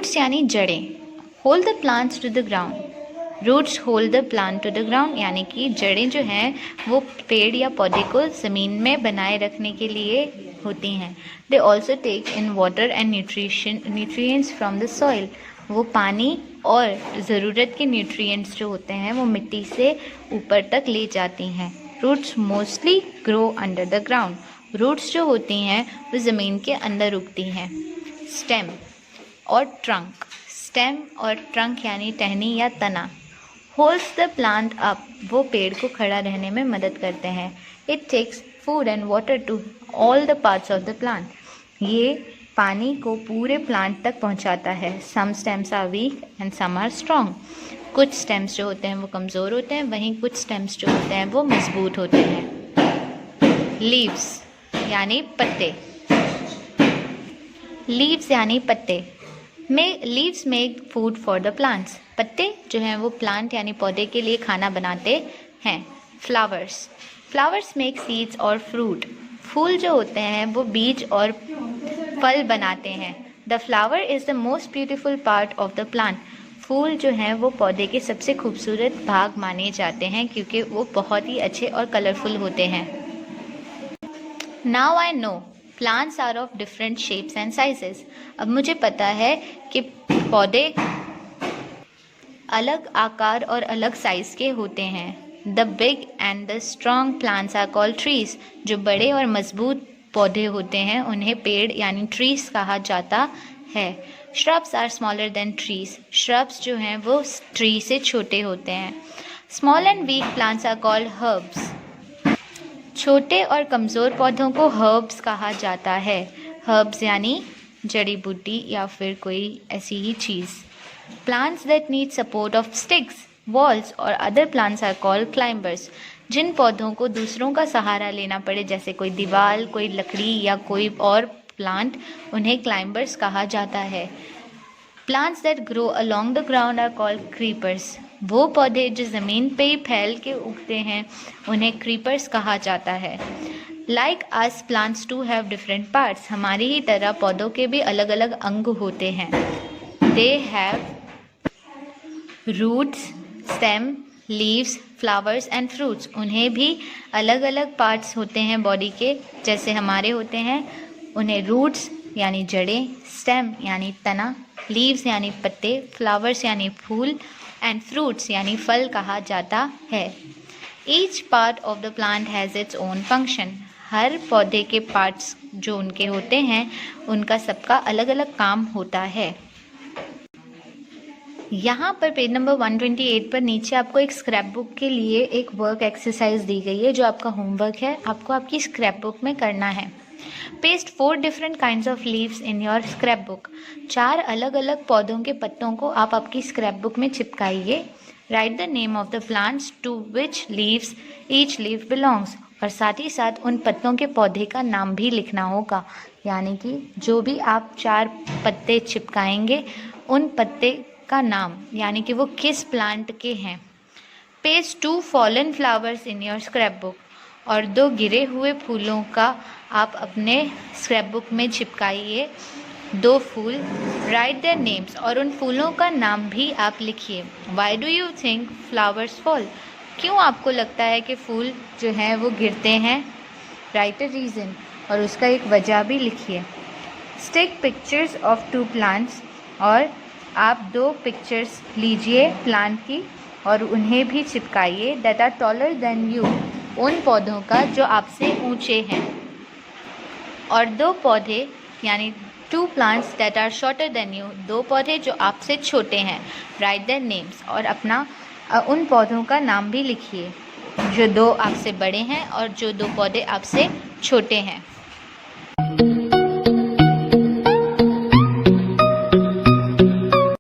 Roots यानी जड़ें, hold the plants to the ground. Roots hold the plant to the ground यानी कि जड़ें जो हैं वो पेड़ या पौधे को ज़मीन में बनाए रखने के लिए होती हैं। They also take in water and nutrients from the soil. वो पानी और ज़रूरत के न्यूट्रिएंट्स जो होते हैं वो मिट्टी से ऊपर तक ले जाती हैं। Roots mostly grow under the ground. रूट्स जो होती हैं वो ज़मीन के अंदर उगती हैं। स्टेम और ट्रंक, स्टेम और ट्रंक यानी टहनी या तना, होल्ड्स द प्लांट अप, वो पेड़ को खड़ा रहने में मदद करते हैं। It takes food and water to all the parts of the plant, ये पानी को पूरे प्लांट तक पहुंचाता है। Some stems are weak and some are strong, कुछ स्टेम्स जो होते हैं वो कमज़ोर होते हैं, वहीं कुछ स्टेम्स जो होते हैं वो मजबूत होते हैं। लीव्स यानी पत्ते, लीव्स यानी पत्ते, leaves make food for the plants, पत्ते जो हैं वो प्लांट यानी पौधे के लिए खाना बनाते हैं। फ्लावर्स, फ्लावर्स मेक सीड्स और फ्रूट, फूल जो होते हैं वो बीज और फल बनाते हैं। The flower is the most beautiful part of the plant, फूल जो हैं वो पौधे के सबसे खूबसूरत भाग माने जाते हैं क्योंकि वो बहुत ही अच्छे और कलरफुल होते हैं। Now I know plants are of different shapes and sizes, अब मुझे पता है कि पौधे अलग आकार और अलग साइज के होते हैं। The big and the strong plants are called trees, जो बड़े और मजबूत पौधे होते हैं उन्हें पेड़ यानी ट्रीज कहा जाता है। Shrubs are smaller than trees, shrubs जो हैं वो ट्री से छोटे होते हैं। Small and weak plants are called herbs, छोटे और कमज़ोर पौधों को हर्ब्स कहा जाता है। हर्ब्स यानी जड़ी बूटी या फिर कोई ऐसी ही चीज़। Plants that need support of sticks, walls और other plants are called climbers, जिन पौधों को दूसरों का सहारा लेना पड़े जैसे कोई दीवार, कोई लकड़ी या कोई और प्लांट, उन्हें क्लाइंबर्स कहा जाता है। Plants that grow along the ground are called creepers, वो पौधे जो ज़मीन पे ही फैल के उगते हैं उन्हें क्रीपर्स कहा जाता है। Like us plants too have different parts, हमारी ही तरह पौधों के भी अलग अलग अंग होते हैं। They have roots, stem, leaves, flowers and fruits, उन्हें भी अलग अलग पार्ट्स होते हैं बॉडी के जैसे हमारे होते हैं। उन्हें रूट्स यानी जड़ें, स्टेम यानी तना, लीव्स यानी पत्ते, फ्लावर्स यानी फूल एंड फ्रूट्स यानी फल कहा जाता है। Each part of the plant has its own function, हर पौधे के पार्ट्स जो उनके होते हैं उनका सबका अलग अलग काम होता है। यहाँ पर पेज नंबर 128 पर नीचे आपको एक स्क्रैप बुक के लिए एक वर्क एक्सरसाइज दी गई है जो आपका होमवर्क है, आपको आपकी स्क्रैप बुक में करना है। Paste 4 different kinds of leaves in your scrap book, 4 अलग अलग पौधों के पत्तों को आप आपकी स्क्रैप बुक में चिपकाइए। Write the name of the plants to which leaves each leaf belongs, और साथ ही साथ उन पत्तों के पौधे का नाम भी लिखना होगा, यानी कि जो भी आप 4 पत्ते चिपकाएंगे उन पत्ते का नाम यानी कि वो किस प्लांट के हैं। Paste 2 fallen flowers in your scrap book, और 2 गिरे हुए फूलों का आप अपने स्क्रैप बुक में चिपकाइए 2 फूल। राइट देयर नेम्स, और उन फूलों का नाम भी आप लिखिए। Why do you think flowers fall, क्यों आपको लगता है कि फूल जो हैं वो गिरते हैं। राइट अ रीज़न, और उसका एक वजह भी लिखिए। स्टिक पिक्चर्स ऑफ 2 प्लांट्स, और आप 2 पिक्चर्स लीजिए प्लांट की और उन्हें भी चिपकाइए। That are taller than you, उन पौधों का जो आपसे ऊंचे हैं, और 2 पौधे यानी 2 plants that are shorter than you, 2 पौधे जो आपसे छोटे हैं। राइट देयर नेम्स, और अपना उन पौधों का नाम भी लिखिए जो 2 आपसे बड़े हैं और जो 2 पौधे आपसे छोटे हैं।